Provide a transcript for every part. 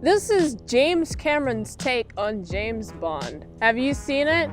This is James Cameron's take on James Bond. Have you seen it?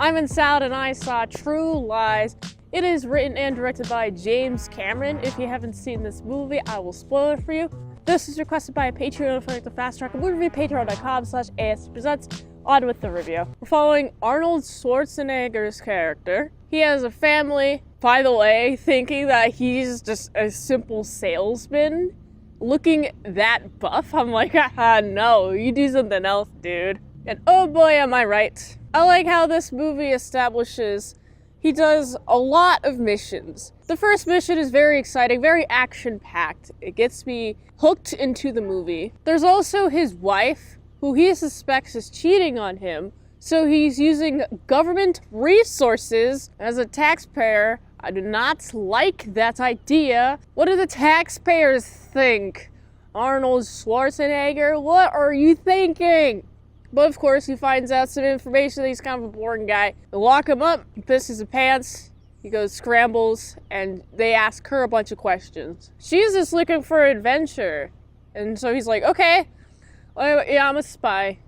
I'm Ensue and I saw True Lies. It is written and directed by James Cameron. If you haven't seen this movie, I will spoil it for you. This was requested by a Patreon for the fast track movie review, patreon.com/ASEPresents. On with the review. We're following Arnold Schwarzenegger's character. He has a family, by the way, thinking that he's just a simple salesman. Looking that buff, I'm like, haha, no, you do something else, dude. And oh boy, am I right. I like how this movie establishes he does a lot of missions. The first mission is very exciting, very action-packed. It gets me hooked into the movie. There's also his wife, who he suspects is cheating on him, so he's using government resources. As a taxpayer, I do not like that idea. What do the taxpayers think? Arnold Schwarzenegger, what are you thinking? But of course, he finds out some information that he's kind of a boring guy. They lock him up, he pisses his pants, he goes scrambles, and they ask her a bunch of questions. She's just looking for adventure. And so he's like, okay, yeah, I'm a spy,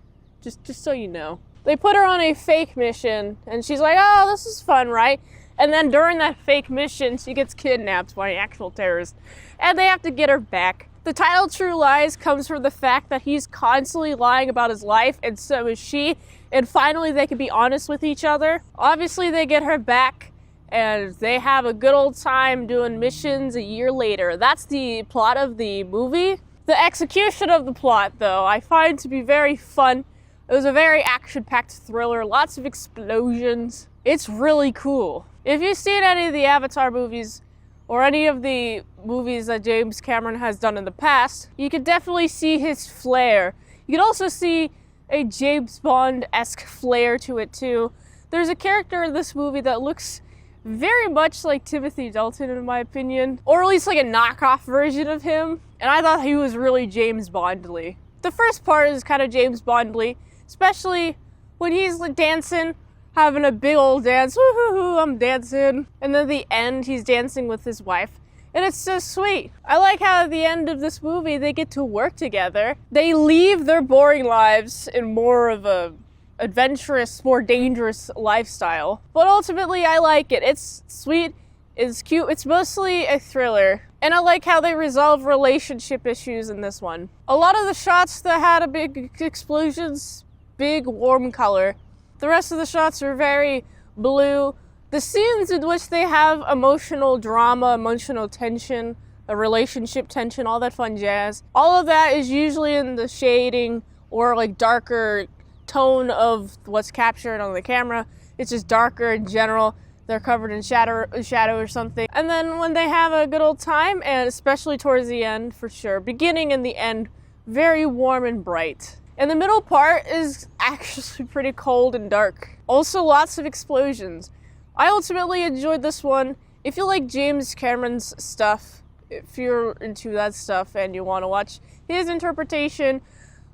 just so you know. They put her on a fake mission, and she's like, oh, this is fun, right? And then during that fake mission, she gets kidnapped by an actual terrorist, and they have to get her back. The title True Lies comes from the fact that he's constantly lying about his life, and so is she, and finally they can be honest with each other. Obviously, they get her back, and they have a good old time doing missions a year later. That's the plot of the movie. The execution of the plot, though, I find to be very fun. It was a very action-packed thriller, lots of explosions. It's really cool. If you've seen any of the Avatar movies, or any of the movies that James Cameron has done in the past, you can definitely see his flair. You can also see a James Bond-esque flair to it, too. There's a character in this movie that looks very much like Timothy Dalton, in my opinion, or at least like a knockoff version of him, and I thought he was really James Bond-ly. The first part is kind of James Bond-ly, especially when he's dancing, having a big old dance, woohoo, I'm dancing, and then at the end, he's dancing with his wife, and it's so sweet. I like how at the end of this movie, they get to work together. They leave their boring lives in more of a adventurous, more dangerous lifestyle. But ultimately, I like it. It's sweet, it's cute, it's mostly a thriller. And I like how they resolve relationship issues in this one. A lot of the shots that had a big explosions, big warm color. The rest of the shots are very blue. The scenes in which they have emotional drama, emotional tension, a relationship tension, all that fun jazz, all of that is usually in the shading or like darker tone of what's captured on the camera. It's just darker in general. They're covered in shadow or something. And then when they have a good old time, and especially towards the end, for sure, beginning and the end, very warm and bright. And the middle part is actually pretty cold and dark. Also lots of explosions. I ultimately enjoyed this one. If you like James Cameron's stuff, if you're into that stuff and you want to watch his interpretation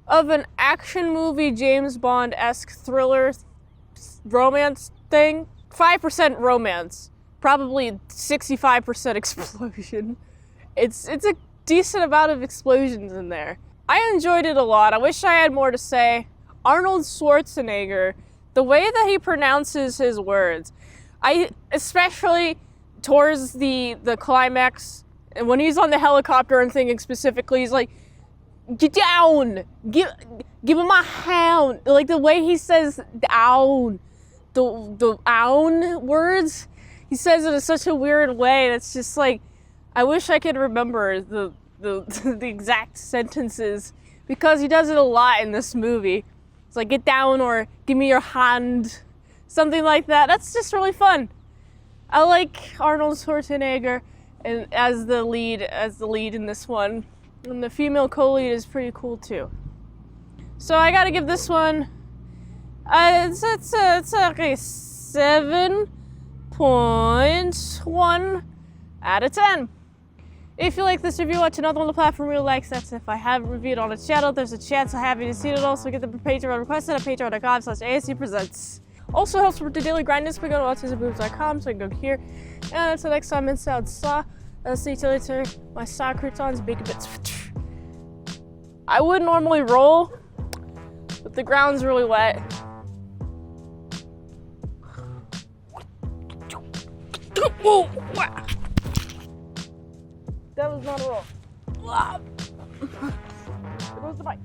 of an action movie, James Bond-esque thriller romance thing, 5% romance, probably 65% explosion. It's a decent amount of explosions in there. I enjoyed it a lot. I wish I had more to say. Arnold Schwarzenegger, the way that he pronounces his words, especially towards the climax, and when he's on the helicopter and thinking specifically, he's like, get down, give him my hound. Like the way he says down, the own words, he says it in such a weird way. That's just like, I wish I could remember the exact sentences, because he does it a lot in this movie. It's like, get down, or give me your hand, something like that. That's just really fun. I like Arnold Schwarzenegger and as the lead in this one, and the female co-lead is pretty cool too. So I gotta give this one it's like a 7.1 out of 10. If you like this review, watch another one on the platform real likes. That's if I haven't reviewed on the channel. There's a chance I haven't seen it. Also get the Patreon requested at patreon.com/ASEPresents. Also helps with the daily grind. Just go to itsmintsalad.com so you can go here. And until next time, Ensue. I'll see you later. My saw croutons, bacon bits. I would normally roll, but the ground's really wet. Whoa. That was not a roll. There goes the bike.